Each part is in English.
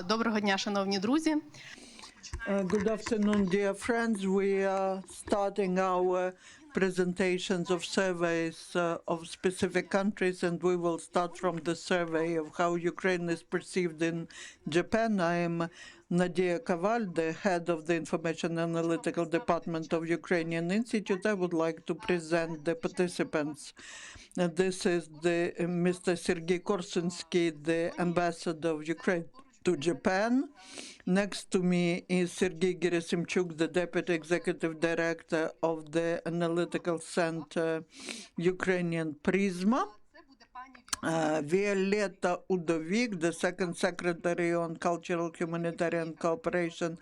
Доброго дня, шановні друзі. Good afternoon, dear friends. We are starting our presentations of surveys of specific countries, and we will start from the survey of how Ukraine is perceived in Japan. I am Nadia Kaval, the head of the Information Analytical Department of Ukrainian Institute. I would like to present the participants. This is Mr. Sergei Korsunsky, the ambassador of Ukraine to Japan. Next to me is Sergei Gerasimchuk, the Deputy Executive Director of the Analytical Center Ukrainian Prisma. Violeta Udovik, the Second Secretary on Cultural Humanitarian Cooperation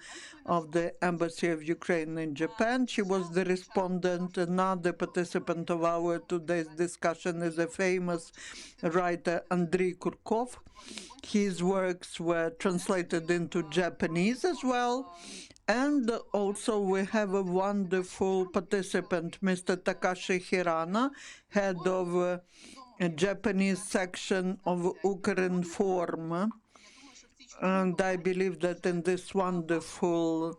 of the Embassy of Ukraine in Japan. She was the respondent. Another participant of our today's discussion is a famous writer, Andriy Kurkov. His works were translated into Japanese as well. And also we have a wonderful participant, Mr. Takashi Hirana, head of a Japanese section of Ukrinform. And I believe that in this wonderful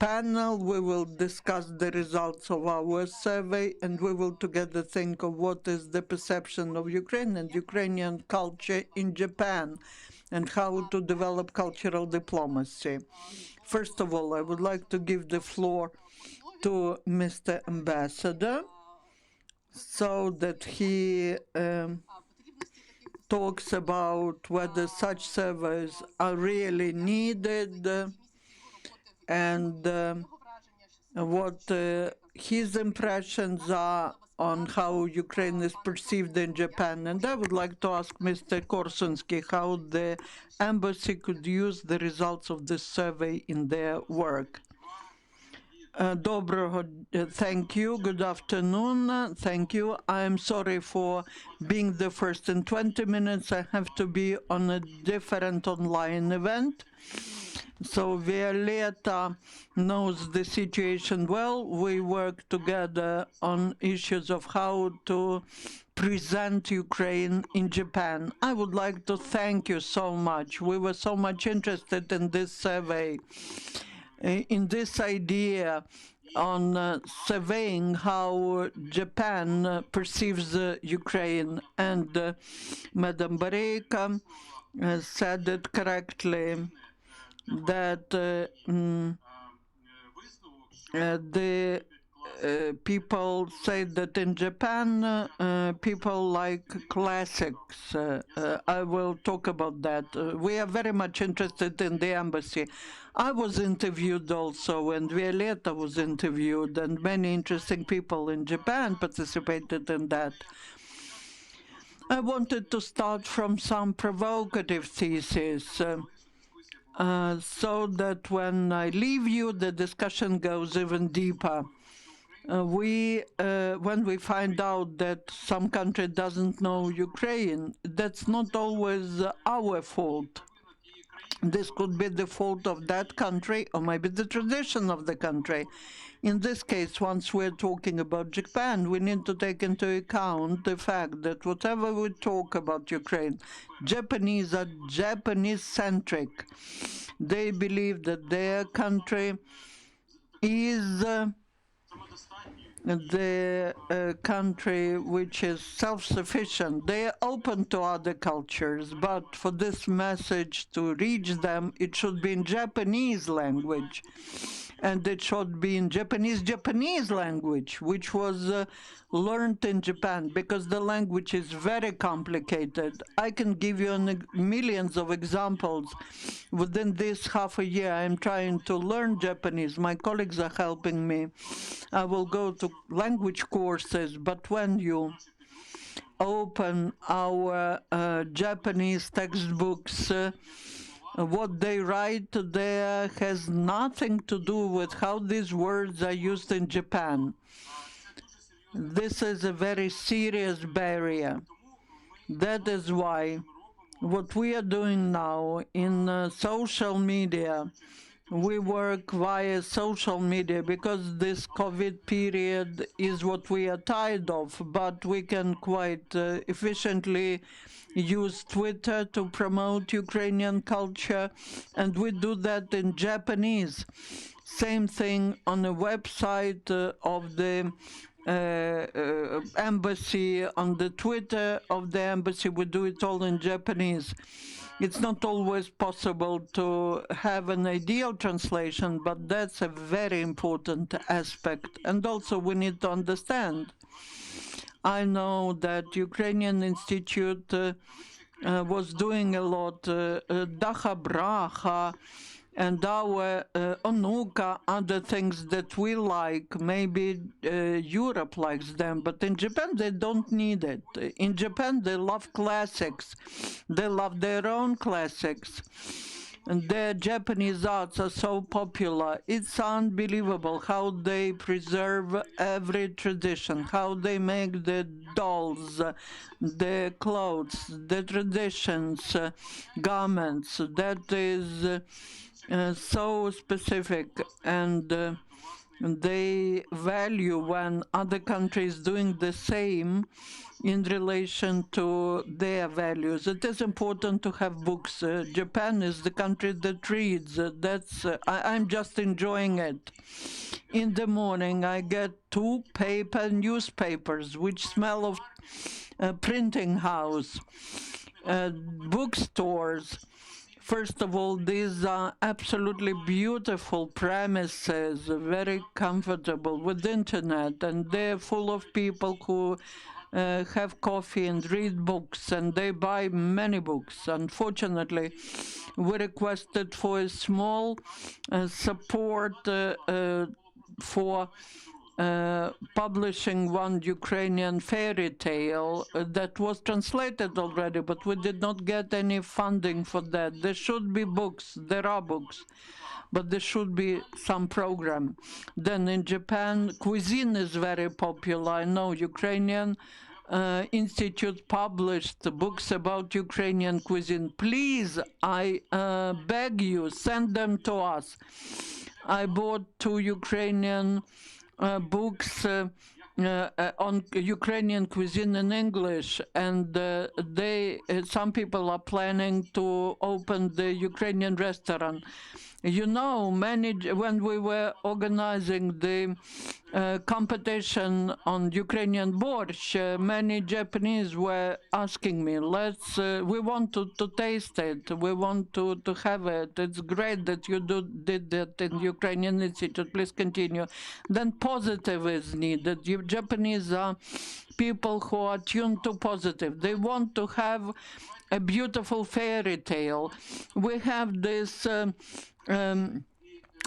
panel we will discuss the results of our survey, and we will together think of what is the perception of Ukraine and Ukrainian culture in Japan and how to develop cultural diplomacy. First of all, I would like to give the floor to Mr. Ambassador so that he talks about whether such surveys are really needed and what his impressions are on how Ukraine is perceived in Japan. And I would like to ask Mr. Korsunsky how the embassy could use the results of this survey in their work. Thank you. Good afternoon. Thank you. I am sorry for being the first. In 20 minutes, I have to be on a different online event. So Violeta knows the situation well. We work together on issues of how to present Ukraine in Japan. I would like to thank you so much. We were so much interested in this survey, in this idea on surveying how Japan perceives Ukraine. And Madam Bareika said it correctly, that the people say that in Japan people like classics. I will talk about that. We are very much interested in the embassy. I was interviewed also, and Violeta was interviewed, and many interesting people in Japan participated in that. I wanted to start from some provocative thesis, so that when I leave you, the discussion goes even deeper. When we find out that some country doesn't know Ukraine, that's not always our fault. This could be the fault of that country, or maybe the tradition of the country. In this case, once we're talking about Japan, we need to take into account the fact that whatever we talk about Ukraine, Japanese are Japanese-centric. They believe that their country is the country which is self-sufficient. They are open to other cultures, but for this message to reach them, it should be in Japanese language. And it should be in Japanese language, which was learned in Japan, because the language is very complicated. I can give you millions of examples. Within this half a year, I'm trying to learn Japanese. My colleagues are helping me. I will go to language courses, but when you open our Japanese textbooks, what they write there has nothing to do with how these words are used in Japan. This is a very serious barrier. That is why what we are doing now in social media we work via social media because this COVID period is what we are tired of, but we can quite efficiently use Twitter to promote Ukrainian culture, and we do that in Japanese. Same thing on the website of the embassy, on the Twitter of the embassy, we do it all in Japanese. It's not always possible to have an ideal translation, but that's a very important aspect. And also we need to understand. I know that Ukrainian Institute was doing a lot, Dacha Bracha, and our Onuka, other things that we like, maybe Europe likes them, but in Japan they don't need it. In Japan they love classics, they love their own classics. And their Japanese arts are so popular. It's unbelievable how they preserve every tradition, how they make the dolls, the clothes, the traditions, garments. That is so specific, and they value when other countries doing the same in relation to their values. It is important to have books. Japan is the country that reads. I'm just enjoying it. In the morning, I get 2 paper newspapers, which smell of printing house, bookstores. First of all, these are absolutely beautiful premises, very comfortable with internet, and they're full of people who have coffee and read books, and they buy many books. Unfortunately, we requested for a small support for publishing one Ukrainian fairy tale that was translated already, but we did not get any funding for that. There should be books, there are books, but there should be some program. Then in Japan, cuisine is very popular. I know Ukrainian Institute published books about Ukrainian cuisine. Please, I beg you, send them to us. I bought 2 Ukrainian books on Ukrainian cuisine in English, and some people are planning to open the Ukrainian restaurant. You know, when we were organizing the competition on Ukrainian borscht, many Japanese were asking me, we want to taste it, we want to have it. It's great that you did that in Ukrainian Institute, please continue. Then positive is needed. Japanese are people who are tuned to positive. They want to have a beautiful fairy tale. We have this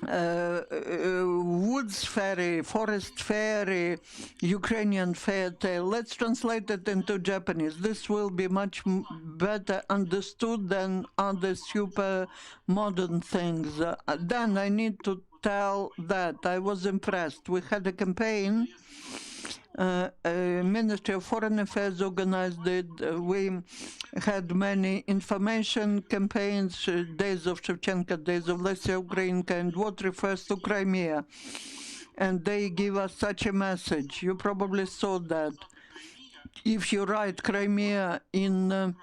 woods fairy, forest fairy, Ukrainian fairy tale. Let's translate it into Japanese. This will be much better understood than other super modern things. Then I need to tell that I was impressed. We had a campaign. Ministry of Foreign Affairs organized it. We had many information campaigns, Days of Shevchenko, Days of Lesya Ukrainka, and what refers to Crimea. And they give us such a message. You probably saw that. If you write Crimea in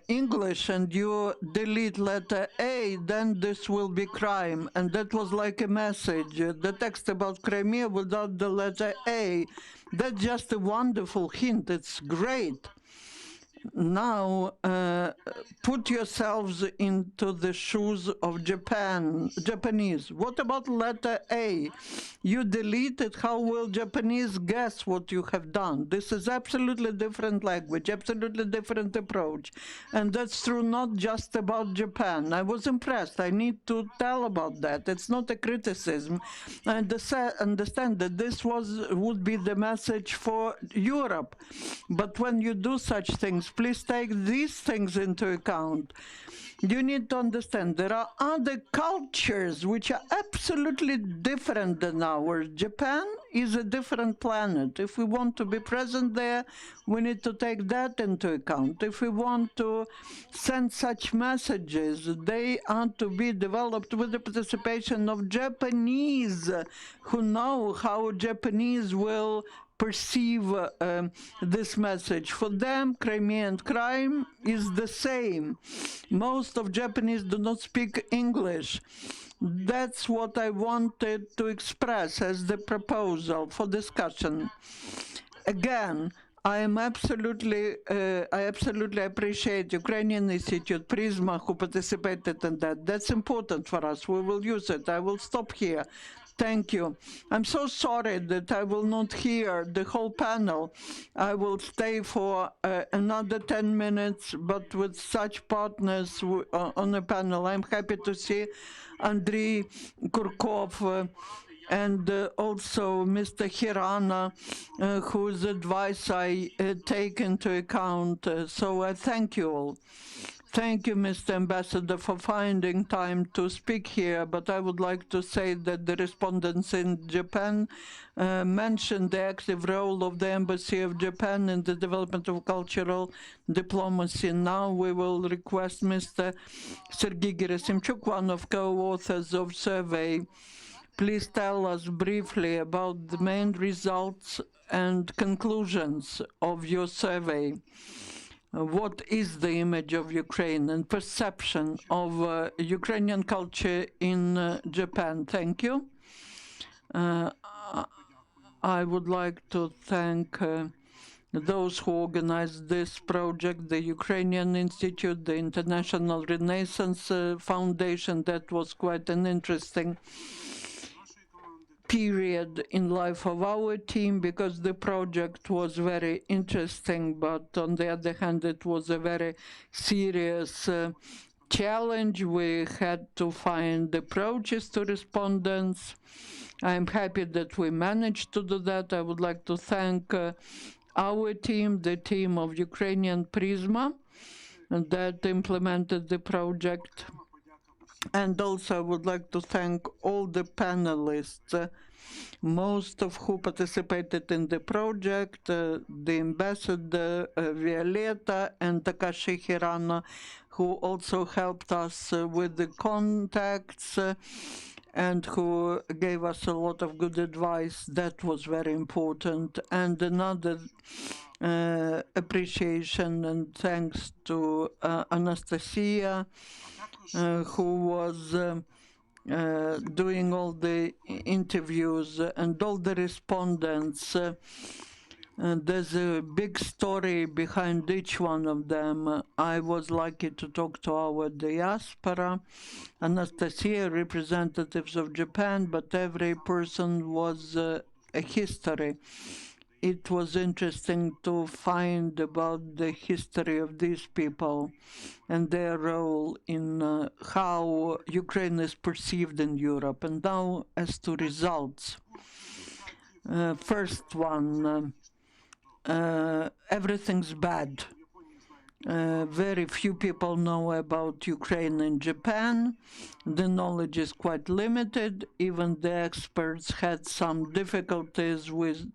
English and you delete letter A, then this will be crime. And that was like a message. The text about Crimea without the letter A. That's just a wonderful hint. It's great. Now, put yourselves into the shoes of Japanese. What about letter A? You delete it, how will Japanese guess what you have done? This is absolutely different language, absolutely different approach. And that's true not just about Japan. I was impressed. I need to tell about that. It's not a criticism. I understand that this would be the message for Europe. But when you do such things, please take these things into account. You need to understand there are other cultures which are absolutely different than ours. Japan is a different planet. If we want to be present there, we need to take that into account. If we want to send such messages, they are to be developed with the participation of Japanese who know how Japanese will perceive this message. For them, Crimean crime is the same. Most of Japanese do not speak English. That's what I wanted to express as the proposal for discussion. Again, I absolutely appreciate Ukrainian Institute, Prisma, who participated in that. That's important for us. We will use it. I will stop here. Thank you. I'm so sorry that I will not hear the whole panel. I will stay for another 10 minutes, but with such partners on the panel, I'm happy to see Andriy Kurkov and also Mr. Hirana, whose advice I take into account. So I thank you all. Thank you, Mr. Ambassador, for finding time to speak here, but I would like to say that the respondents in Japan mentioned the active role of the Embassy of Japan in the development of cultural diplomacy. Now we will request Mr. Sergei Gerasimchuk, one of co-authors of survey. Please tell us briefly about the main results and conclusions of your survey. What is the image of Ukraine and perception of Ukrainian culture in Japan? Thank you. I would like to thank those who organized this project, the Ukrainian Institute, the International Renaissance Foundation. That was quite an interesting period in life of our team, because the project was very interesting, but on the other hand, it was a very serious challenge. We had to find approaches to respondents. I'm happy that we managed to do that. I would like to thank our team, the team of Ukrainian Prisma, that implemented the project. And also I would like to thank all the panelists, most of who participated in the project, the ambassador Violeta and Takashi Hirano, who also helped us with the contacts and who gave us a lot of good advice. That was very important. And another appreciation and thanks to Anastasia, who was doing all the interviews and all the respondents. There's a big story behind each one of them. I was lucky to talk to our diaspora, Anastasia, representatives of Japan, but every person was a history. It was interesting to find about the history of these people and their role in how Ukraine is perceived in Europe. And now, as to results. First one, everything's bad. Very few people know about Ukraine and Japan. The knowledge is quite limited. Even the experts had some difficulties with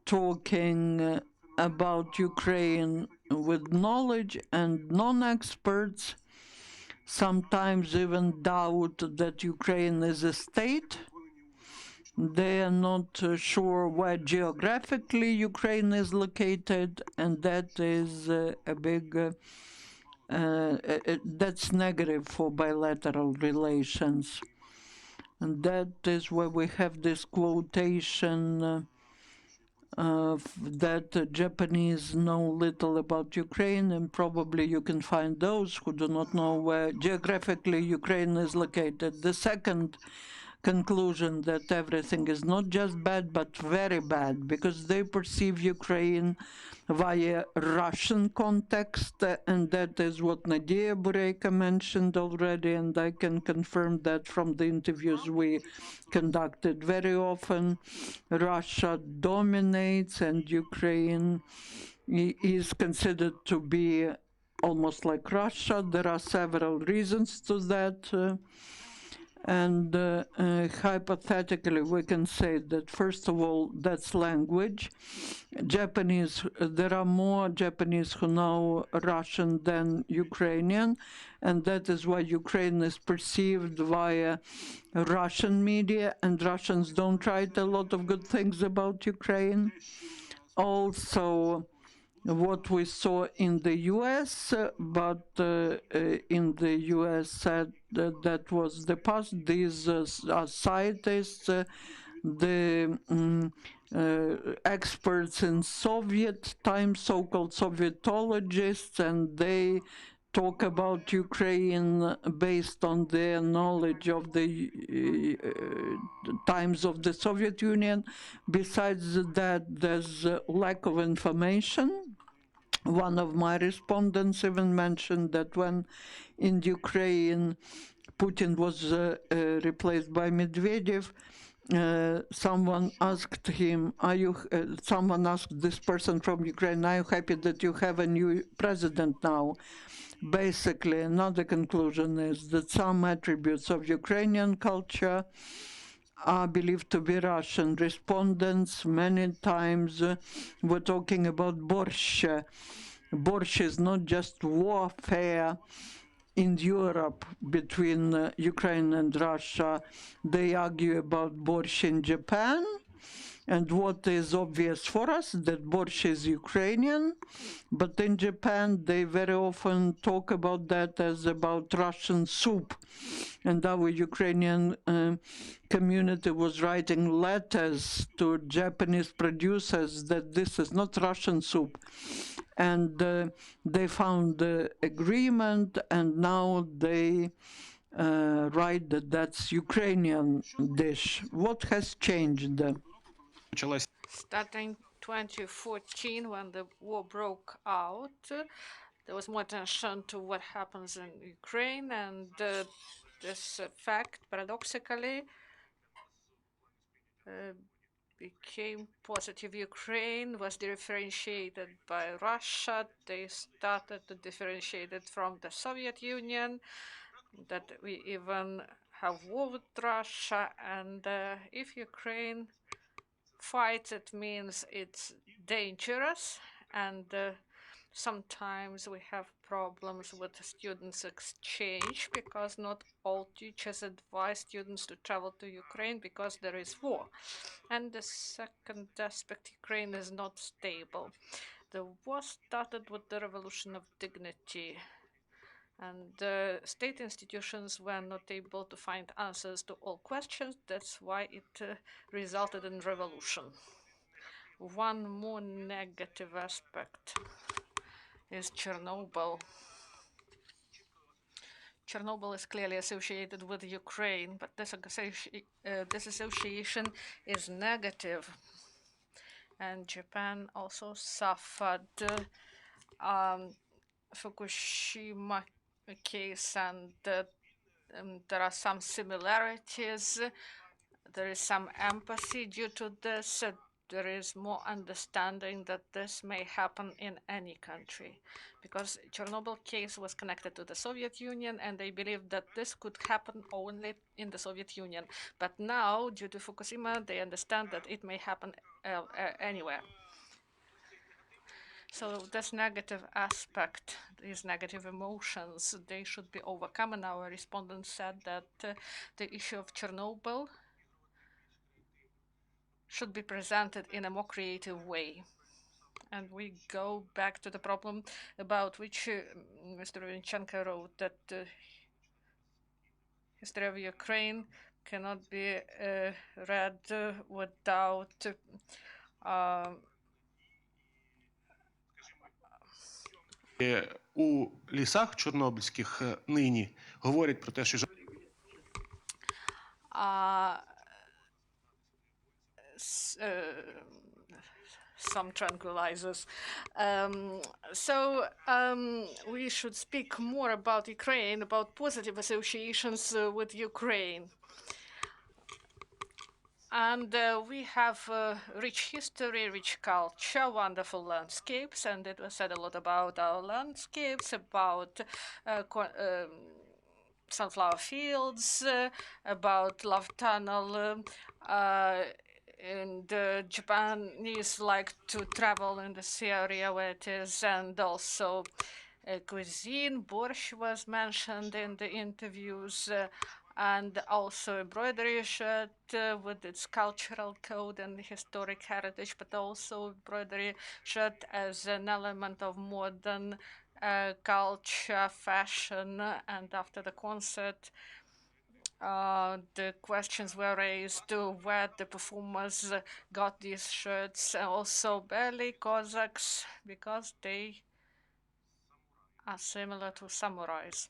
talking about Ukraine with knowledge, and non-experts sometimes even doubt that Ukraine is a state. They are not sure where geographically Ukraine is located, and that is a big, that's negative for bilateral relations. And that is where we have this quotation that Japanese know little about Ukraine, and probably you can find those who do not know where geographically Ukraine is located. The second conclusion, that everything is not just bad, but very bad, because they perceive Ukraine via Russian context, and that is what Nadia Bureyko mentioned already, and I can confirm that from the interviews we conducted. Very often, Russia dominates, and Ukraine is considered to be almost like Russia. There are several reasons to that. And hypothetically, we can say that, first of all, that's language. Japanese, there are more Japanese who know Russian than Ukrainian, and that is why Ukraine is perceived via Russian media, and Russians don't write a lot of good things about Ukraine. Also, what we saw in the US, but in the US said that was the past. These are scientists, the experts in Soviet times, so-called Sovietologists, and they talk about Ukraine based on their knowledge of the times of the Soviet Union. Besides that, there's a lack of information. One of my respondents even mentioned that when in Ukraine Putin was replaced by Medvedev, someone asked him, someone asked this person from Ukraine, are you happy that you have a new president now? Basically, another conclusion is that some attributes of Ukrainian culture are believed to be Russian. Respondents many times were talking about borscht. Borscht is not just warfare in Europe between Ukraine and Russia. They argue about borscht in Japan. And what is obvious for us, that borscht is Ukrainian, but in Japan they very often talk about that as about Russian soup. And our Ukrainian community was writing letters to Japanese producers that this is not Russian soup. And they found the agreement, and now they write that that's Ukrainian dish. What has changed? Starting 2014, when the war broke out, there was more attention to what happens in Ukraine, and this fact, paradoxically, became positive. Ukraine was differentiated by Russia. They started to differentiate it from the Soviet Union, that we even have war with Russia. And if Ukraine fights, it means it's dangerous. And sometimes we have problems with students' exchange because not all teachers advise students to travel to Ukraine because there is war. And the second aspect, Ukraine is not stable. The war started with the Revolution of Dignity, and state institutions were not able to find answers to all questions. That's why it resulted in revolution. One more negative aspect is Chernobyl. Chernobyl is clearly associated with Ukraine, but this association is negative. And Japan also suffered Fukushima case, and there are some similarities. There is some empathy due to this. There is more understanding that this may happen in any country, because Chernobyl case was connected to the Soviet Union, and they believed that this could happen only in the Soviet Union. But now, due to Fukushima, they understand that it may happen anywhere. So this negative aspect, these negative emotions, they should be overcome. And our respondent said that the issue of Chernobyl should be presented in a more creative way. And we go back to the problem about which Mr. Vinchenko wrote, that history of Ukraine cannot be read without У лісах чорнобильських нині говорять про те, що some tranquilizers. We should speak more about Ukraine, about positive associations with Ukraine. And we have rich history, rich culture, wonderful landscapes, and it was said a lot about our landscapes, about sunflower fields, about love tunnel, and Japanese like to travel in this area where it is, and also cuisine. Borscht was mentioned in the interviews, and also embroidery shirt with its cultural code and historic heritage, but also embroidery shirt as an element of modern culture, fashion, and after the concert, the questions were raised to where the performers got these shirts, also belly Cossacks, because they are similar to samurais.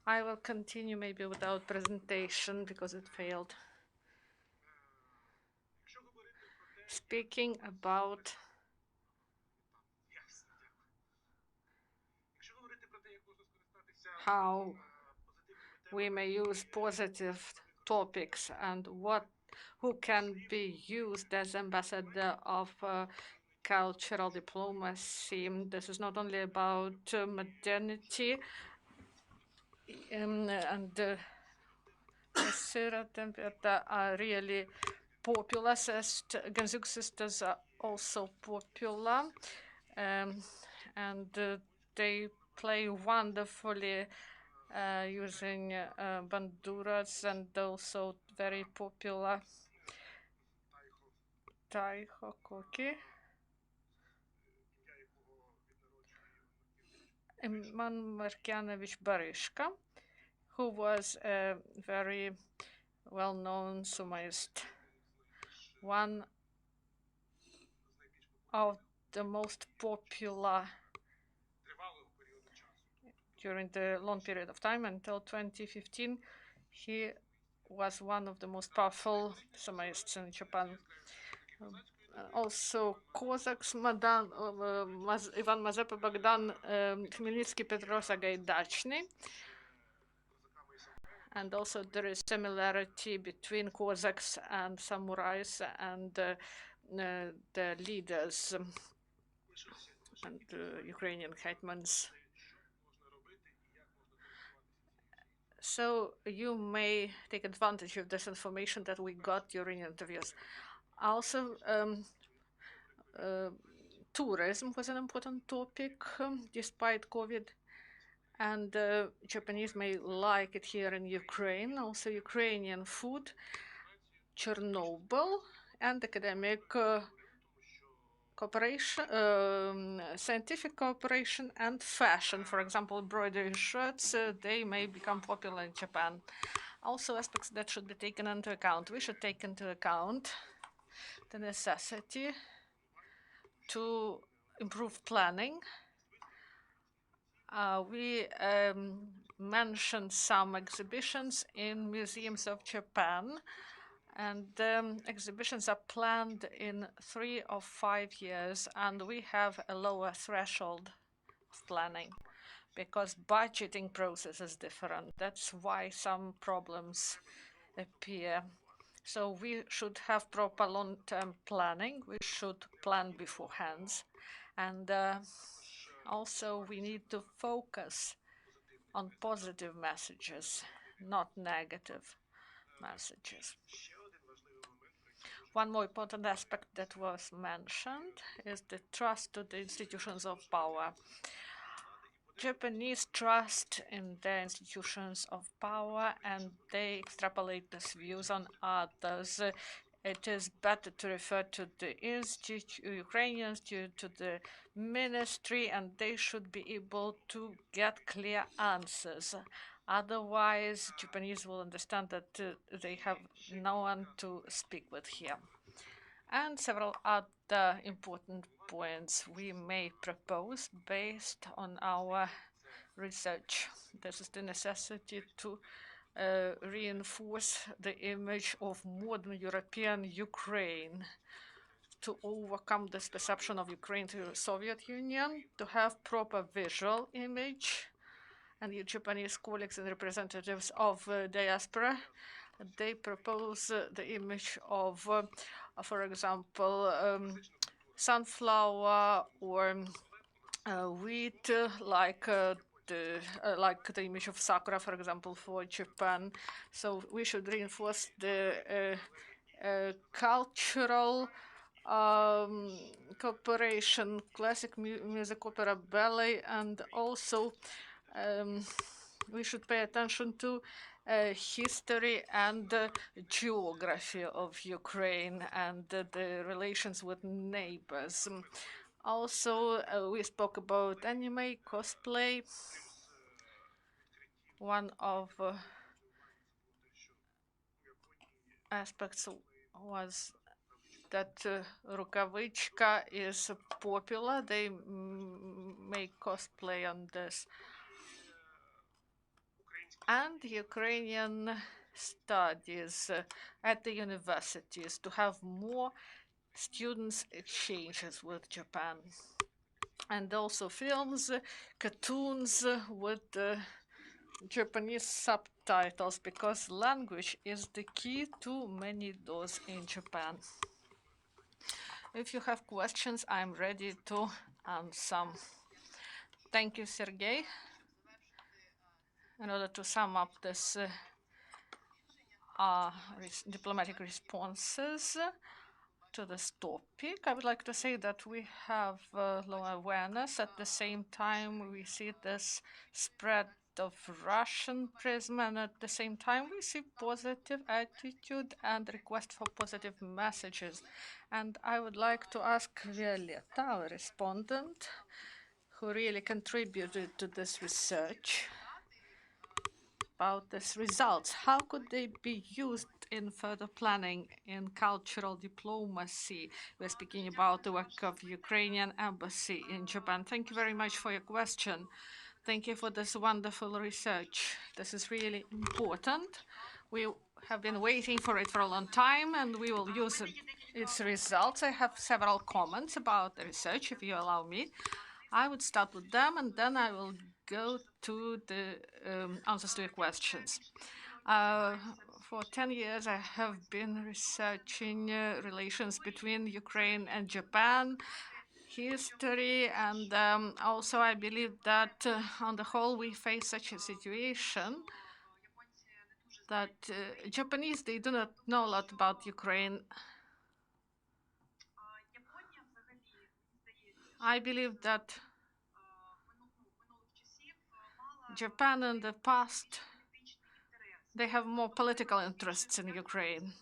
I will continue maybe without presentation because it failed. Speaking about how we may use positive topics and who can be used as ambassador of cultural diplomacy. This is not only about modernity and Sira Temperta are really popular. Ganzuk sisters are also popular, and they play wonderfully using banduras, and also very popular Taiho Koki. Iman Markianovich Barishka, who was a very well-known Sumaist, one of the most popular during the long period of time until 2015. He was one of the most powerful Sumaists in Japan. Also Cossacks, Ivan Mazepa, Bogdan Khmelnytsky, Petro Sagaidachny. And also there is similarity between Cossacks and samurais and the leaders and Ukrainian hetmans. So you may take advantage of this information that we got during interviews. Also, tourism was an important topic despite COVID, and Japanese may like it here in Ukraine. Also, Ukrainian food, Chernobyl, and academic cooperation, scientific cooperation, and fashion. For example, embroidery shirts, they may become popular in Japan. Also, aspects that should be taken into account. We should take into account the necessity to improve planning. We mentioned some exhibitions in museums of Japan, and exhibitions are planned in 3 or 5 years, and we have a lower threshold of planning because budgeting process is different. That's why some problems appear. So we should have proper long-term planning. We should plan beforehand, and also we need to focus on positive messages, not negative messages. One more important aspect that was mentioned is the trust to the institutions of power. Japanese trust in their institutions of power, and they extrapolate these views on others. It is better to refer to the Ukrainian Institute, to the ministry, and they should be able to get clear answers. Otherwise, Japanese will understand that they have no one to speak with here. And several other important points we may propose based on our research. This is the necessity to reinforce the image of modern European Ukraine, to overcome this perception of Ukraine to the Soviet Union, to have proper visual image. And your Japanese colleagues and representatives of diaspora, they propose the image of, for example, sunflower or wheat, like the image of sakura, for example, for Japan. So we should reinforce the cultural cooperation, classic music, opera, ballet, and also we should pay attention to history and geography of Ukraine and the relations with neighbors. Also, we spoke about anime, cosplay. One of aspects was that Rukavичка is popular. They make cosplay on this. And Ukrainian studies at the universities to have more students exchanges with Japan. And also films, cartoons with Japanese subtitles, because language is the key to many doors in Japan. If you have questions, I'm ready to answer. Thank you, Sergey. In order to sum up this diplomatic responses to this topic, I would like to say that we have low awareness. At the same time, we see this spread of Russian prism, and at the same time, we see positive attitude and request for positive messages. And I would like to ask Violetta, our respondent, who really contributed to this research, about these results. How could they be used in further planning in cultural diplomacy? We're speaking about the work of Ukrainian embassy in Japan. Thank you very much for your question. Thank you for this wonderful research. This is really important. We have been waiting for it for a long time, and we will use its results. I have several comments about the research, if you allow me. I would start with them, and then I will go to the answers to your questions. For 10 years, I have been researching relations between Ukraine and Japan, history, and also I believe that on the whole we face such a situation that Japanese, they do not know a lot about Ukraine. I believe that Japan in the past, they have more political interests in Ukraine.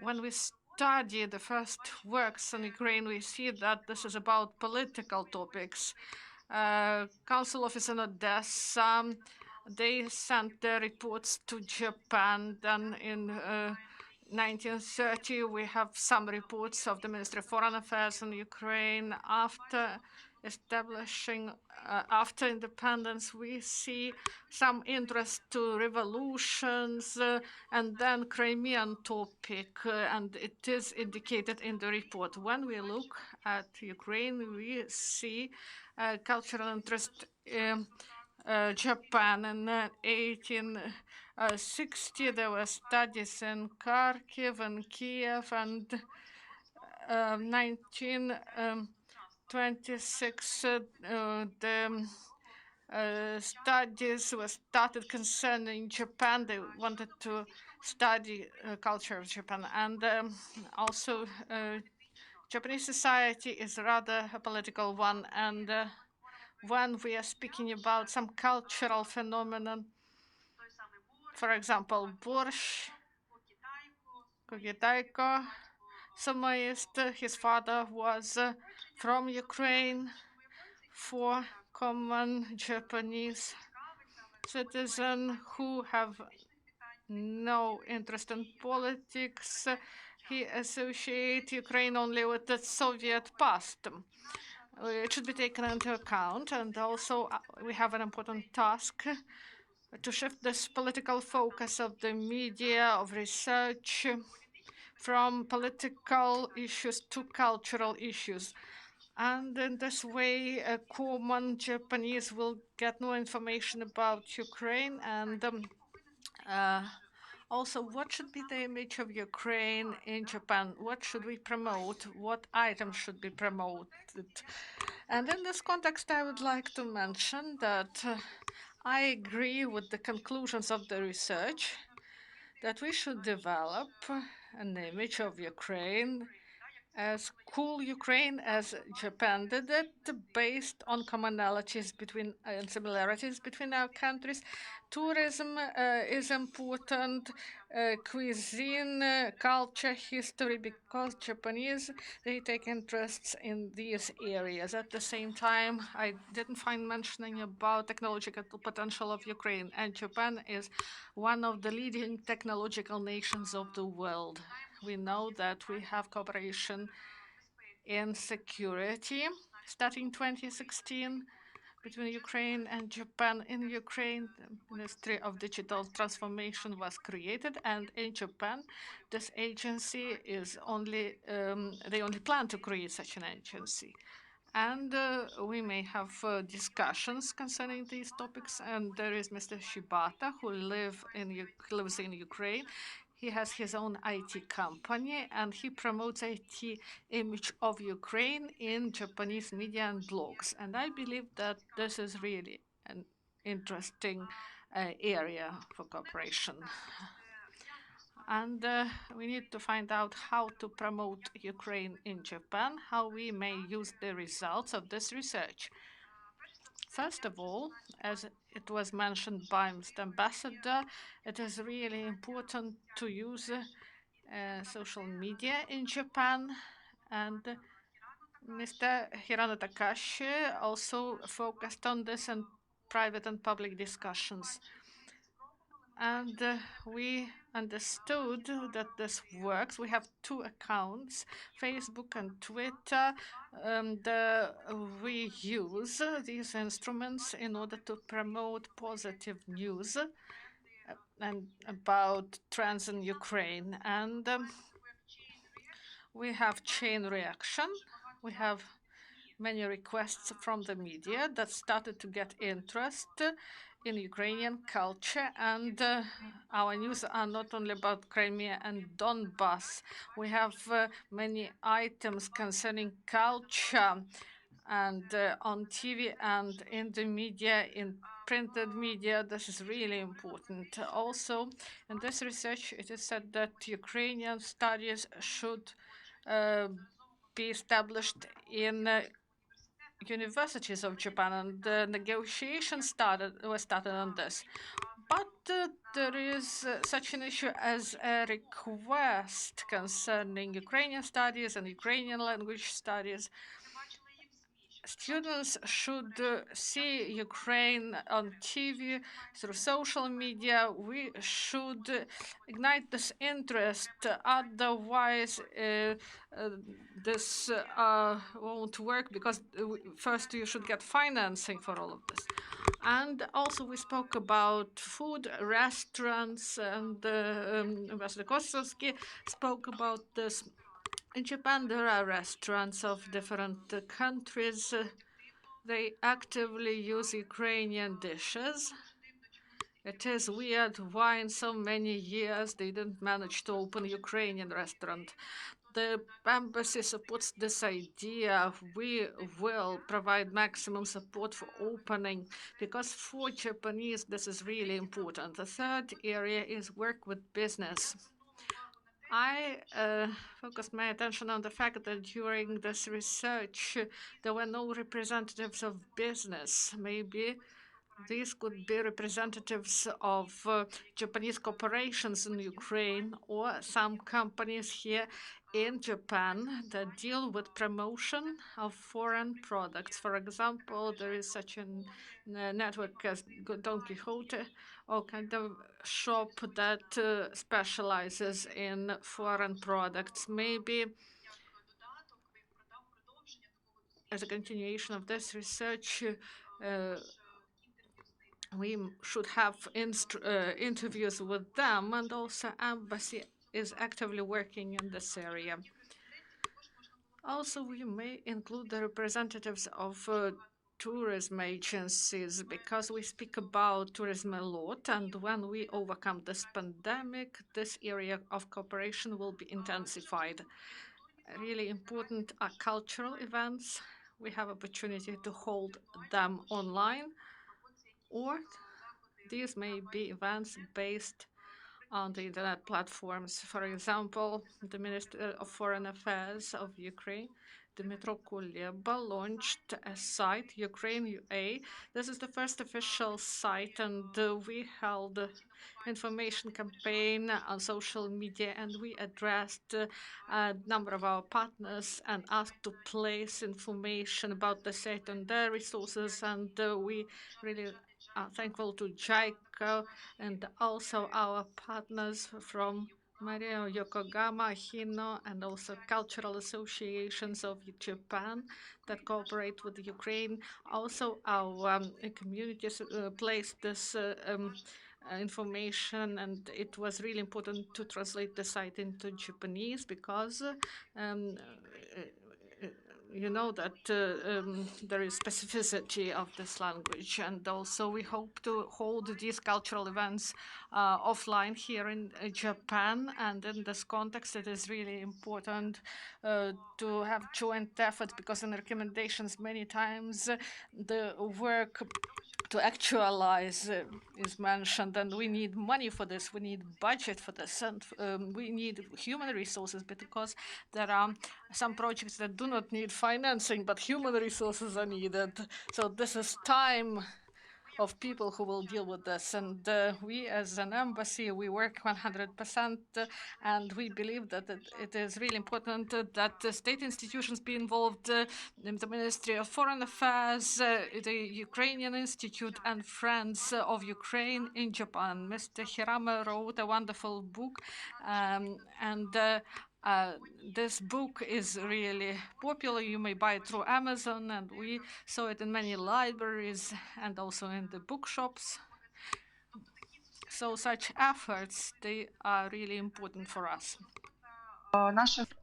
When we study the first works on Ukraine, we see that this is about political topics. Council office in Odessa, they sent their reports to Japan. Then in 1930, we have some reports of the Ministry of Foreign Affairs in Ukraine. After establishing, after independence, we see some interest to revolutions, and then Crimean topic, and it is indicated in the report. When we look at Ukraine, we see cultural interest in Japan. In 1860, there were studies in Kharkiv and Kiev, and 1926, the studies were started concerning Japan. They wanted to study culture of Japan, and also Japanese society is rather a political one, and when we are speaking about some cultural phenomenon, for example, Borscht, Kogitaiko, Samoist, his father was from Ukraine, for common Japanese citizens who have no interest in politics. He associates Ukraine only with the Soviet past. It should be taken into account, and also we have an important task to shift this political focus of the media, of research, from political issues to cultural issues. And in this way, common Japanese will get more information about Ukraine, and Also, what should be the image of Ukraine in Japan? What should we promote? What items should be promoted? And in this context, I would like to mention that I agree with the conclusions of the research that we should develop an image of Ukraine as cool Ukraine as Japan did it, based on commonalities between and similarities between our countries. Tourism is important, cuisine, culture, history, because Japanese, they take interests in these areas. At the same time, I didn't find mentioning about technological potential of Ukraine, and Japan is one of the leading technological nations of the world. We know that we have cooperation in security starting 2016 between Ukraine and Japan. In Ukraine, the Ministry of Digital Transformation was created, and in Japan, this agency is only they only plan to create such an agency. And we may have discussions concerning these topics. And there is Mr. Shibata, who lives in Ukraine. He has his own IT company, and he promotes IT image of Ukraine in Japanese media and blogs. And I believe that this is really an interesting area for cooperation. And we need to find out how to promote Ukraine in Japan, how we may use the results of this research. First of all, as it was mentioned by Mr. Ambassador, it is really important to use social media in Japan. And Mr. Hirano Takashi also focused on this in private and public discussions. And we understood that this works. We have two accounts, Facebook and Twitter, and we use these instruments in order to promote positive news and about trends in Ukraine. And we have chain reaction. We have many requests from the media that started to get interest in Ukrainian culture, and our news are not only about Crimea and Donbass. We have many items concerning culture, and on TV and in the media, in printed media. This is really important. Also, in this research, it is said that Ukrainian studies should be established in universities of Japan, and the negotiations were started on this. But there is such an issue as a request concerning Ukrainian studies and Ukrainian language studies. Students should see Ukraine on TV, through social media. We should ignite this interest. Otherwise, this won't work, because first you should get financing for all of this. And also we spoke about food, restaurants, and Ambassador Kosovsky spoke about this. In Japan, there are restaurants of different countries. They actively use Ukrainian dishes. It is weird why in so many years they didn't manage to open a Ukrainian restaurant. The embassy supports this idea. We will provide maximum support for opening, because for Japanese, this is really important. The third area is work with business. I focused my attention on the fact that during this research, there were no representatives of business. Maybe these could be representatives of Japanese corporations in Ukraine, or some companies here in Japan that deal with promotion of foreign products. For example, there is such a network as Don Quixote, or kind of shop that specializes in foreign products. Maybe as a continuation of this research, we should have interviews with them, and also embassy is actively working in this area. Also, we may include the representatives of tourism agencies, because we speak about tourism a lot, and when we overcome this pandemic, this area of cooperation will be intensified. Really important are cultural events. We have opportunity to hold them online, or these may be events based on the internet platforms. For example, the Minister of Foreign Affairs of Ukraine, Dmytro Kuleba, launched a site, Ukraine UA. This is the first official site, and we held information campaign on social media, and we addressed a number of our partners and asked to place information about the site on their resources, and we really are thankful to JICA and also our partners from Mario Yokohama, Hino, and also cultural associations of Japan that cooperate with Ukraine. Also, our communities placed this information, and it was really important to translate the site into Japanese because you know that there is specificity of this language, and also we hope to hold these cultural events offline here in Japan. And in this context, it is really important to have joint efforts, because in the recommendations many times the work to actualize is mentioned, and we need money for this, we need budget for this, and we need human resources, because there are some projects that do not need financing, but human resources are needed. So this is time of people who will deal with this. And we, as an embassy, we work 100%, and we believe that it is really important that the state institutions be involved, in the Ministry of Foreign Affairs, the Ukrainian Institute, and Friends of Ukraine in Japan. Mr. Hirame wrote a wonderful book, this book is really popular. You may buy it through Amazon, and we saw it in many libraries and also in the bookshops. So such efforts, they are really important for us.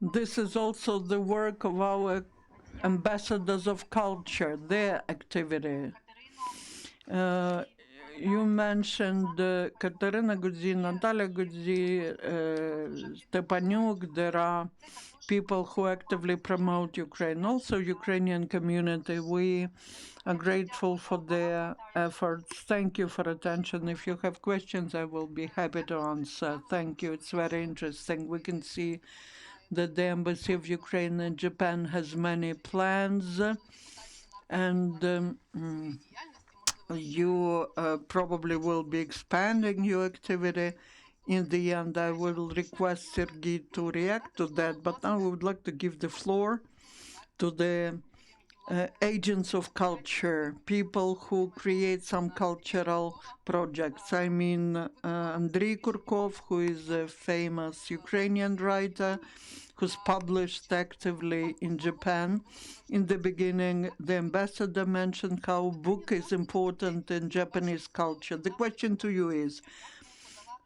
This is also the work of our ambassadors of culture, their activity. You mentioned Katerina Gudzi, Natalia Gudzi, Stepanuk. There are people who actively promote Ukraine, also Ukrainian community. We are grateful for their efforts. Thank you for attention. If you have questions, I will be happy to answer. Thank you. It's very interesting. We can see that the Embassy of Ukraine in Japan has many plans, and you probably will be expanding your activity. In the end, I will request Sergei to react to that, but now I would like to give the floor to the agents of culture, people who create some cultural projects. I mean, Andrei Kurkov, who is a famous Ukrainian writer, who's published actively in Japan. In the beginning, the ambassador mentioned how book is important in Japanese culture. The question to you is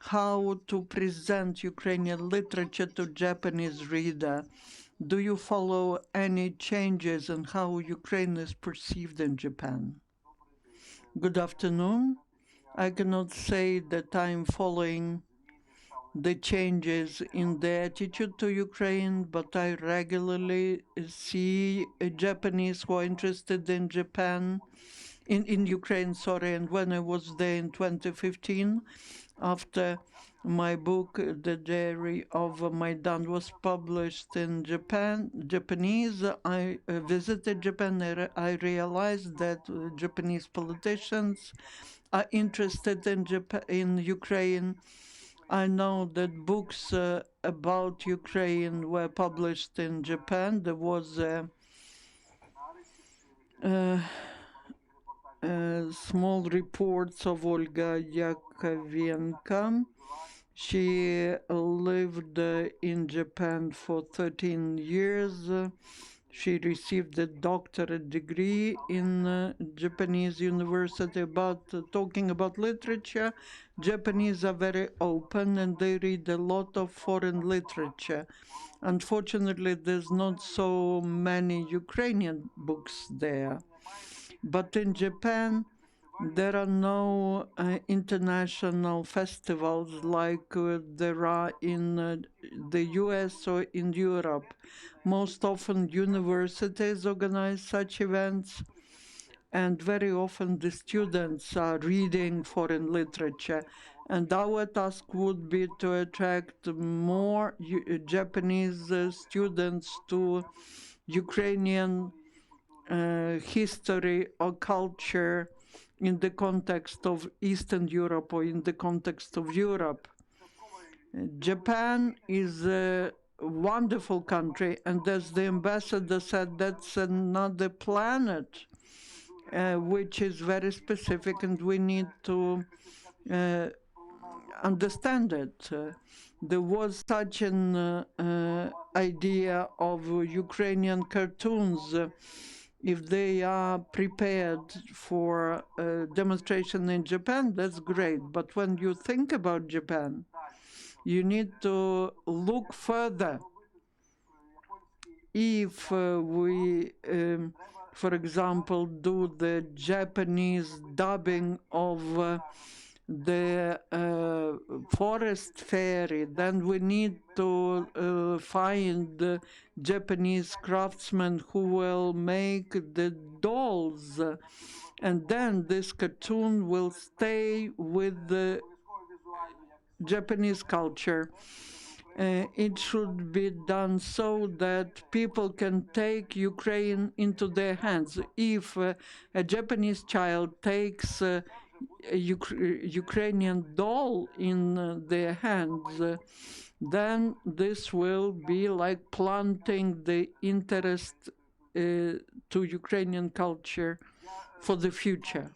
how to present Ukrainian literature to Japanese reader. Do you follow any changes in how Ukraine is perceived in Japan? Good afternoon. I cannot say that I'm following the changes in the attitude to Ukraine, but I regularly see Japanese who are interested in Japan, in Ukraine, sorry. And when I was there in 2015, after my book, The Diary of Maidan, was published in Japanese, I visited Japan. I realized that Japanese politicians are interested in Ukraine. I know that books about Ukraine were published in Japan. There was small reports of Olga Yakovenko. She lived in Japan for 13 years. She received a doctorate degree in Japanese university. Talking about literature, Japanese are very open and they read a lot of foreign literature. Unfortunately, there's not so many Ukrainian books there. But in Japan, there are no international festivals like there are in the US or in Europe. Most often, universities organize such events, and very often the students are reading foreign literature. And our task would be to attract more Japanese students to Ukrainian history or culture in the context of Eastern Europe or in the context of Europe. Japan is a wonderful country, and as the ambassador said, that's another planet which is very specific, and we need to understand it. There was such an idea of Ukrainian cartoons. If they are prepared for a demonstration in Japan, that's great. But when you think about Japan, you need to look further. If we, for example, do the Japanese dubbing of the forest fairy, then we need to find Japanese craftsmen who will make the dolls, and then this cartoon will stay with the Japanese culture. It should be done so that people can take Ukraine into their hands. If a Japanese child takes a Ukrainian doll in their hands, then this will be like planting the interest to Ukrainian culture for the future.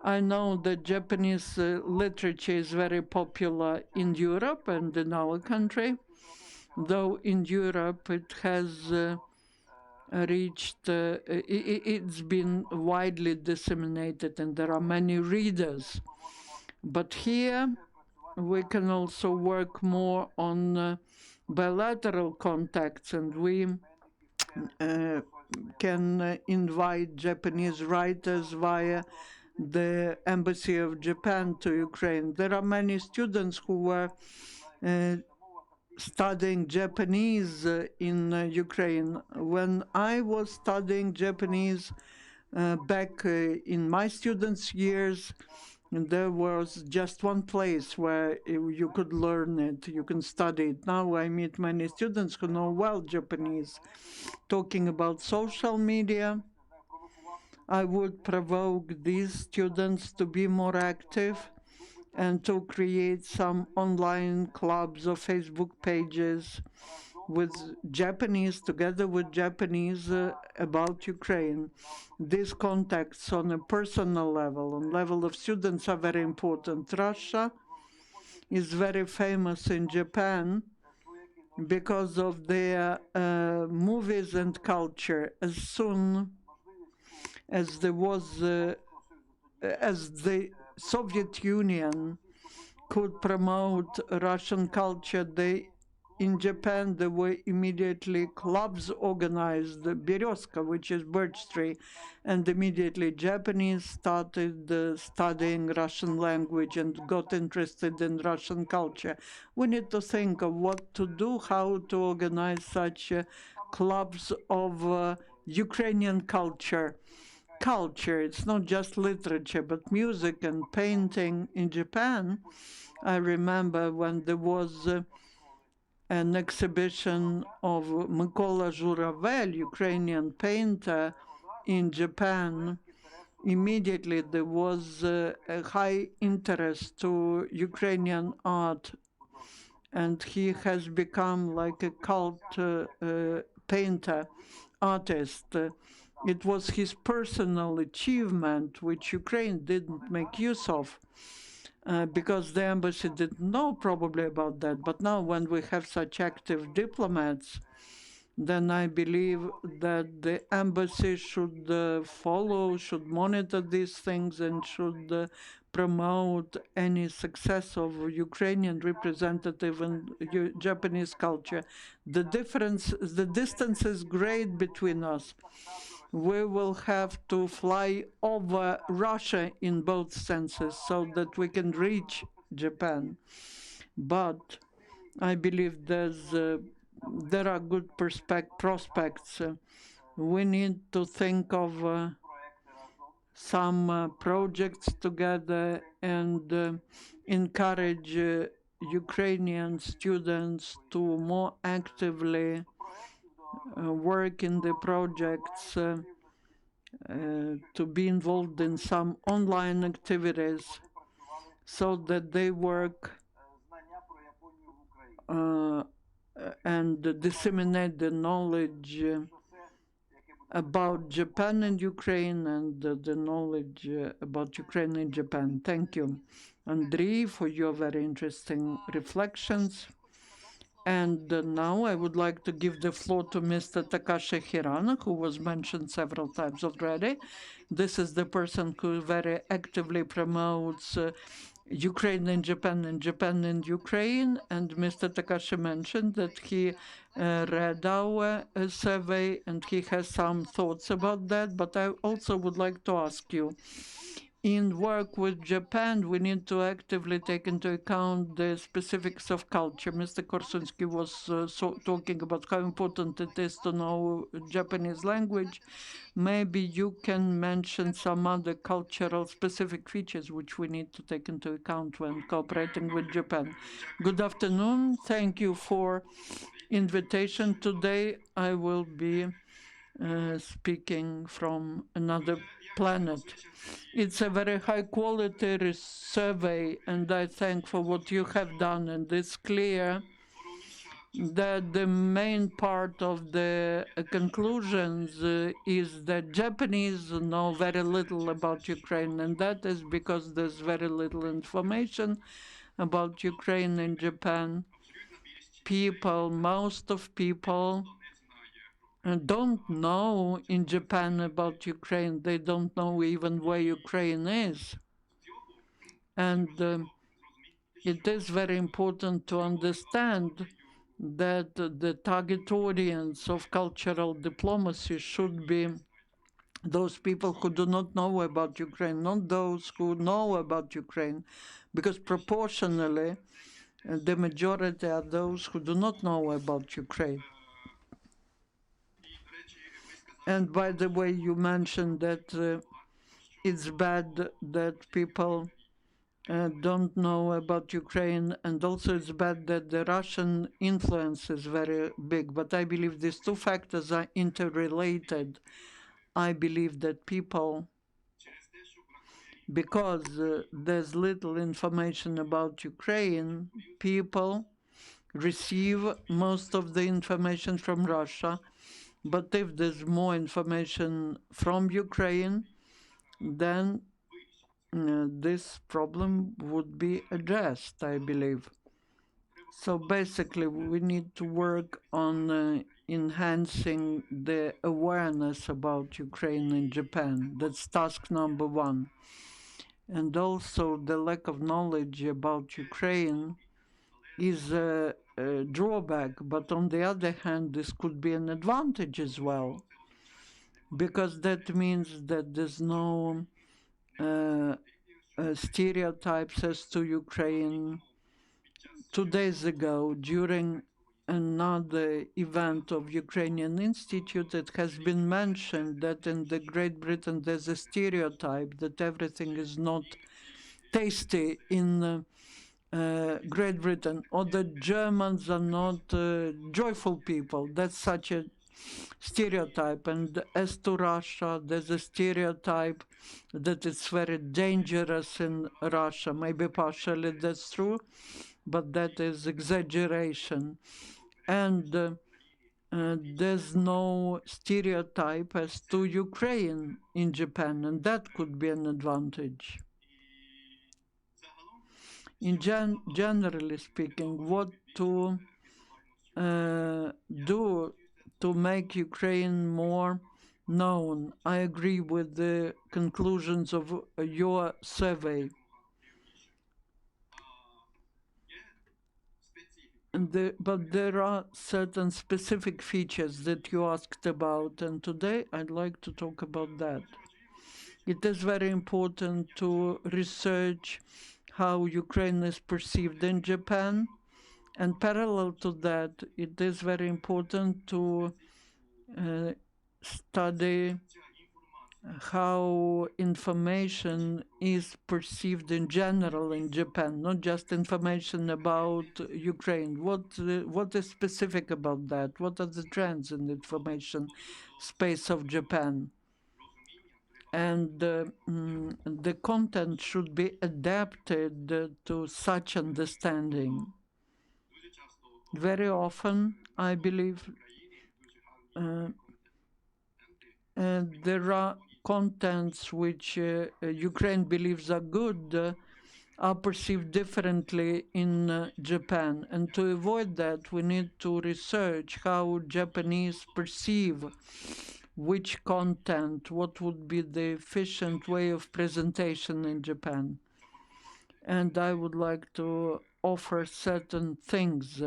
I know that Japanese literature is very popular in Europe and in our country, though in Europe it has it's been widely disseminated and there are many readers. But here we can also work more on bilateral contacts, and we can invite Japanese writers via the Embassy of Japan to Ukraine. There are many students who were studying Japanese in Ukraine. When I was studying Japanese back in my students' years, there was just one place where you could learn it, you can study it. Now I meet many students who know well Japanese. Talking about social media, I would provoke these students to be more active and to create some online clubs or Facebook pages with Japanese, together with Japanese, about Ukraine. These contacts on a personal level, on level of students, are very important. Russia is very famous in Japan because of their movies and culture. As soon as there was, as the Soviet Union could promote Russian culture, in Japan there were immediately clubs organized, the Berezka, which is birch tree, and immediately Japanese started studying Russian language and got interested in Russian culture. We need to think of what to do, how to organize such clubs of Ukrainian culture. It's not just literature, but music and painting. In Japan, I remember when there was an exhibition of Mykola Zhuravel, Ukrainian painter, in Japan. Immediately there was a high interest to Ukrainian art, and he has become like a cult painter, artist. It was his personal achievement, which Ukraine didn't make use of, because the embassy didn't know probably about that. But now when we have such active diplomats, then I believe that the embassy should follow, should monitor these things, and should promote any success of Ukrainian representative in Japanese culture. The distance is great between us. we will have to fly over Russia in both senses so that we can reach Japan. But I believe there are good prospects. We need to think of some projects together and encourage Ukrainian students to more actively work in the projects, to be involved in some online activities so that they work and disseminate the knowledge about Japan and Ukraine and the knowledge about Ukraine and Japan. Thank you, Andriy, for your very interesting reflections. And now I would like to give the floor to Mr. Takashi Hirano, who was mentioned several times already. This is the person who very actively promotes Ukraine and Japan and Ukraine. And Mr. Takashi mentioned that he read our survey and he has some thoughts about that. But I also would like to ask you, in work with Japan, we need to actively take into account the specifics of culture. Mr. Korsunsky was talking about how important it is to know Japanese language. Maybe you can mention some other cultural specific features which we need to take into account when cooperating with Japan. Good afternoon. Thank you for invitation. Today I will be speaking from another planet. It's a very high quality survey, and I thank for what you have done. And it's clear that the main part of the conclusions is that Japanese know very little about Ukraine, and that is because there's very little information about Ukraine and Japan. Most of people don't know in Japan about Ukraine. They don't know even where Ukraine is. And it is very important to understand that the target audience of cultural diplomacy should be those people who do not know about Ukraine, not those who know about Ukraine, because proportionally, the majority are those who do not know about Ukraine. And by the way, you mentioned that it's bad that people don't know about Ukraine, and also it's bad that the Russian influence is very big. But I believe these two factors are interrelated. I believe that people, because there's little information about Ukraine, people receive most of the information from Russia. But if there's more information from Ukraine, then this problem would be addressed, I believe. So basically, we need to work on enhancing the awareness about Ukraine and Japan. That's task number one. And also the lack of knowledge about Ukraine is a drawback, but on the other hand, this could be an advantage as well, because that means that there's no stereotypes as to Ukraine. 2 days ago, during another event of Ukrainian Institute, it has been mentioned that in the Great Britain there's a stereotype that everything is not tasty in Great Britain, or that Germans are not joyful people. That's such a stereotype. And as to Russia, there's a stereotype that it's very dangerous in Russia. Maybe partially that's true, but that is exaggeration. And there's no stereotype as to Ukraine in Japan, and that could be an advantage. Generally speaking, what to do to make Ukraine more known? I agree with the conclusions of your survey. but there are certain specific features that you asked about, and today I'd like to talk about that. It is very important to research how Ukraine is perceived in Japan, and parallel to that, it is very important to study how information is perceived in general in Japan, not just information about Ukraine. What is specific about that? What are the trends in the information space of Japan? And the content should be adapted to such understanding. Very often, I believe, there are contents which Ukraine believes are good are perceived differently in Japan. And to avoid that, we need to research how Japanese perceive which content, what would be the efficient way of presentation in Japan. And I would like to offer certain things.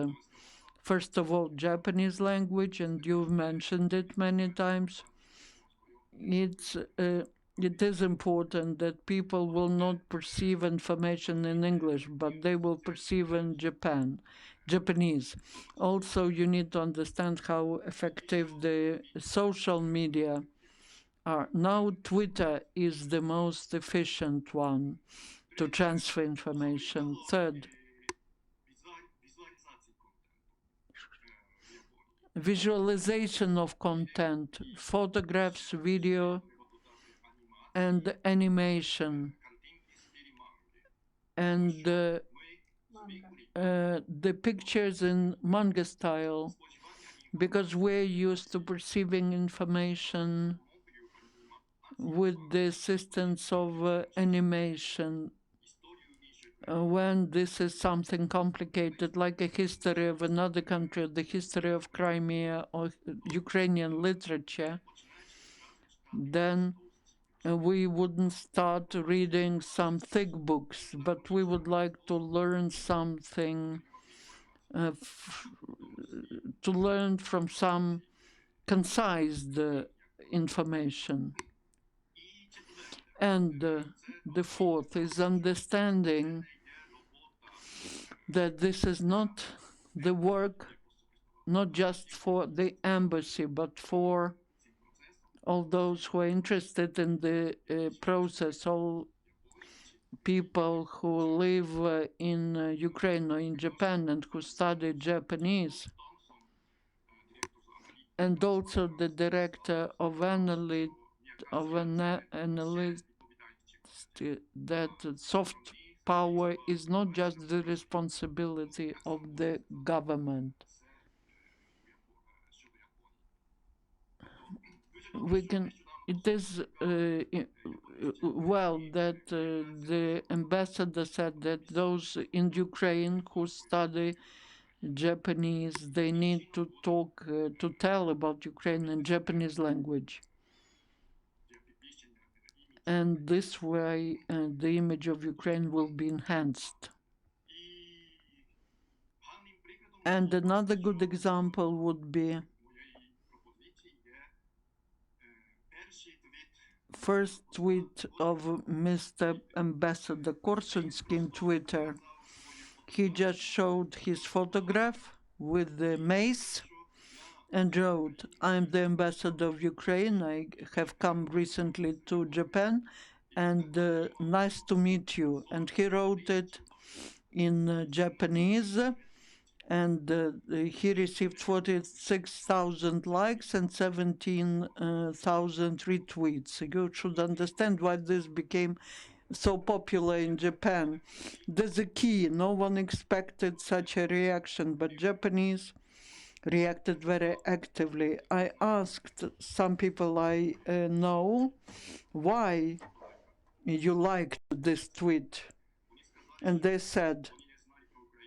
First of all, Japanese language, and you've mentioned it many times. It is important that people will not perceive information in English, but they will perceive in Japanese. Also, you need to understand how effective the social media are. Now, Twitter is the most efficient one to transfer information. Third, visualization of content, photographs, video, and animation. And the pictures in manga style, because we're used to perceiving information with the assistance of animation. When this is something complicated, like a history of another country, the history of Crimea or Ukrainian literature, then we wouldn't start reading some thick books, but we would like to learn something, to learn from some concise information. And the fourth is understanding that this is not the work, not just for the embassy, but for all those who are interested in the process, all people who live in Ukraine or in Japan and who study Japanese, and also the director of analyst, that soft power is not just the responsibility of the government. It is well that the ambassador said that those in Ukraine who study Japanese, they need to talk, to tell about Ukraine in Japanese language. And this way, the image of Ukraine will be enhanced. And another good example would be first tweet of Mr. Ambassador Korsunsky in Twitter. He just showed his photograph with the mace and wrote, "I'm the ambassador of Ukraine. I have come recently to Japan, and nice to meet you." And he wrote it in Japanese, and he received 46,000 likes and 17,000 retweets. You should understand why this became so popular in Japan. There's a key. No one expected such a reaction, but Japanese reacted very actively. I asked some people I know why you liked this tweet, and they said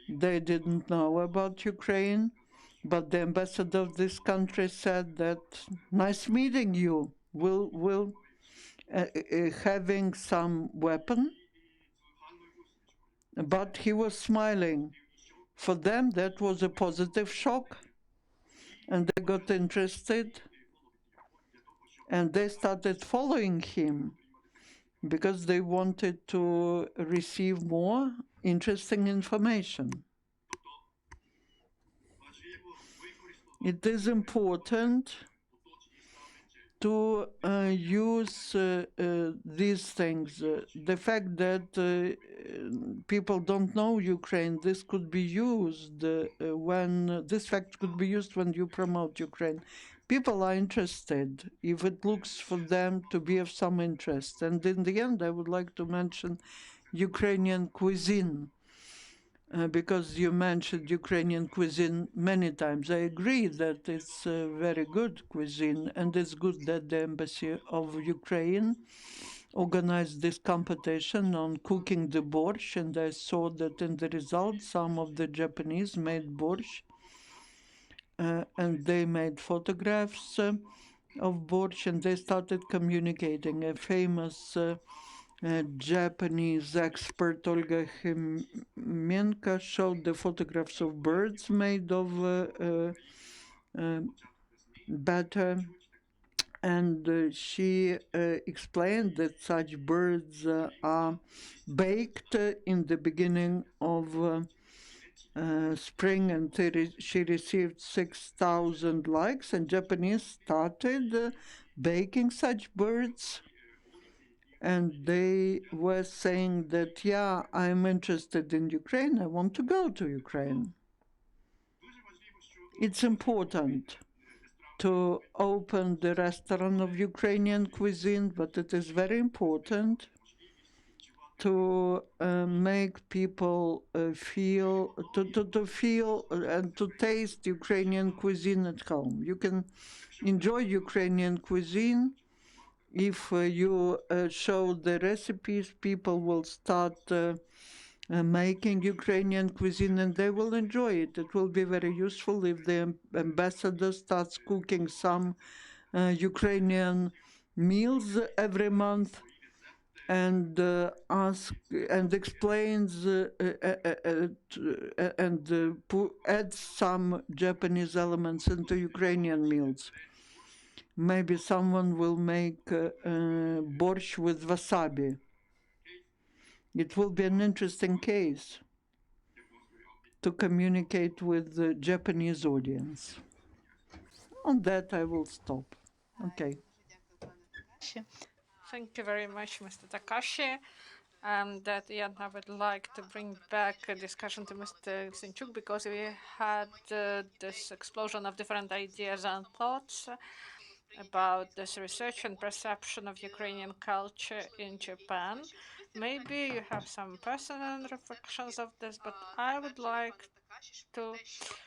they didn't know about Ukraine, but the ambassador of this country said that, "Nice meeting you. Will having some weapon," but he was smiling. For them, that was a positive shock, and they got interested, and they started following him because they wanted to receive more interesting information. It is important to use these things. The fact that people don't know Ukraine, this could be used when this fact could be used when you promote Ukraine. People are interested if it looks for them to be of some interest. And in the end, I would like to mention Ukrainian cuisine. Because you mentioned Ukrainian cuisine many times. I agree that it's a very good cuisine, and it's good that the Embassy of Ukraine organized this competition on cooking the borscht, and I saw that in the results some of the Japanese made borscht, and they made photographs of borscht, and they started communicating. A famous Japanese expert, Olga Khimenka, showed the photographs of birds made of batter, and she explained that such birds are baked in the beginning of spring, and she received 6,000 likes, and Japanese started baking such birds. And they were saying that, yeah, I'm interested in Ukraine, I want to go to Ukraine. It's important to open the restaurant of Ukrainian cuisine, but it is very important to make people feel and to taste Ukrainian cuisine at home. You can enjoy Ukrainian cuisine. If you show the recipes, people will start making Ukrainian cuisine, and they will enjoy it. It will be very useful if the ambassador starts cooking some Ukrainian meals every month and explains and adds some Japanese elements into Ukrainian meals. Maybe someone will make borscht with wasabi. It will be an interesting case to communicate with the Japanese audience. On that, I will stop. Okay. Thank you very much, Mr. Takashi. That I would like to bring back a discussion to Mr. Sinchuk, because we had this explosion of different ideas and thoughts about this research and perception of Ukrainian culture in Japan. Maybe you have some personal reflections of this, but I would like to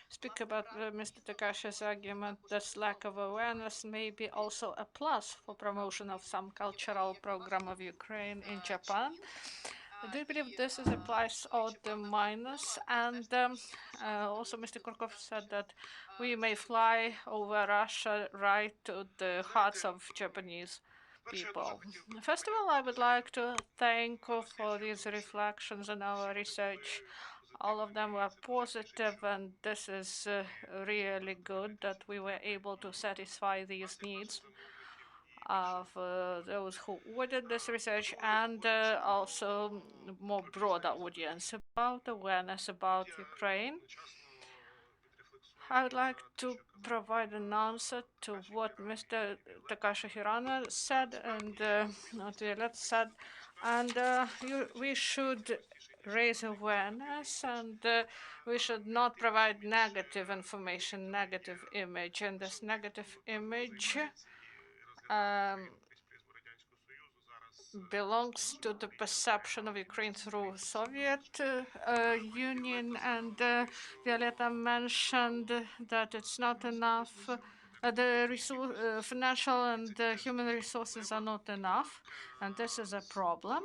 speak about Mr. Takashi's argument that lack of awareness may be also a plus for promotion of some cultural program of Ukraine in Japan. Do you believe this is a plus or the minus? And also, Mr. Kurkov said that we may fly over Russia right to the hearts of Japanese people. First of all, I would like to thank you for these reflections on our research. All of them were positive, and this is really good that we were able to satisfy these needs of those who ordered this research, and also more broader audience about awareness about Ukraine. I would like to provide an answer to what Mr. Takashi Hirano said and what Violet said, and we should raise awareness, and we should not provide negative information, negative image, and this negative image belongs to the perception of Ukraine through Soviet Union, and Violeta mentioned that it's not enough. The financial and human resources are not enough, and this is a problem.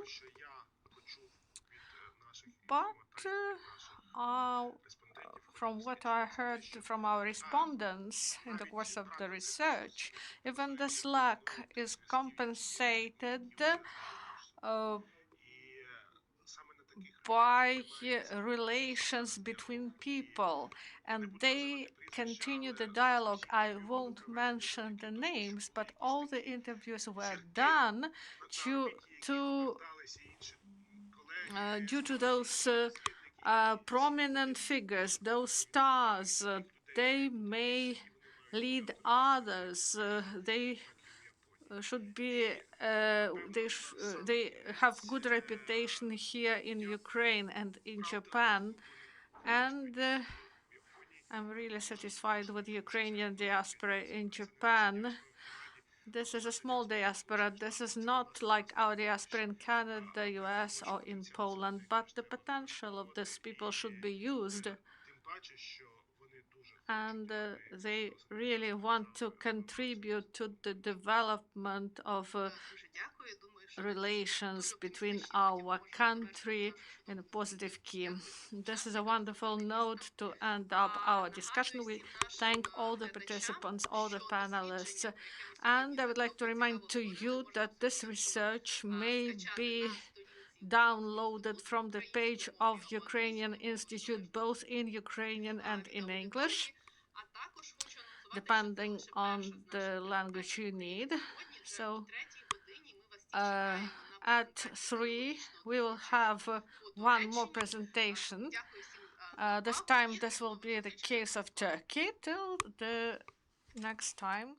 But from what I heard from our respondents in the course of the research, even this lack is compensated by relations between people, and they continue the dialogue. I won't mention the names, but all the interviews were done due to those prominent figures, those stars. They may lead others. They should be they have good reputation here in Ukraine and in Japan, and I'm really satisfied with the Ukrainian diaspora in Japan. This is a small diaspora. This is not like our diaspora in Canada, US, or in Poland, but the potential of these people should be used. And they really want to contribute to the development of relations between our country in a positive key. This is a wonderful note to end up our discussion. We thank all the participants, all the panelists, and I would like to remind to you that this research may be downloaded from the page of Ukrainian Institute, both in Ukrainian and in English, depending on the language you need. So at 3, we will have one more presentation. This time, this will be the case of Turkey. Till the next time.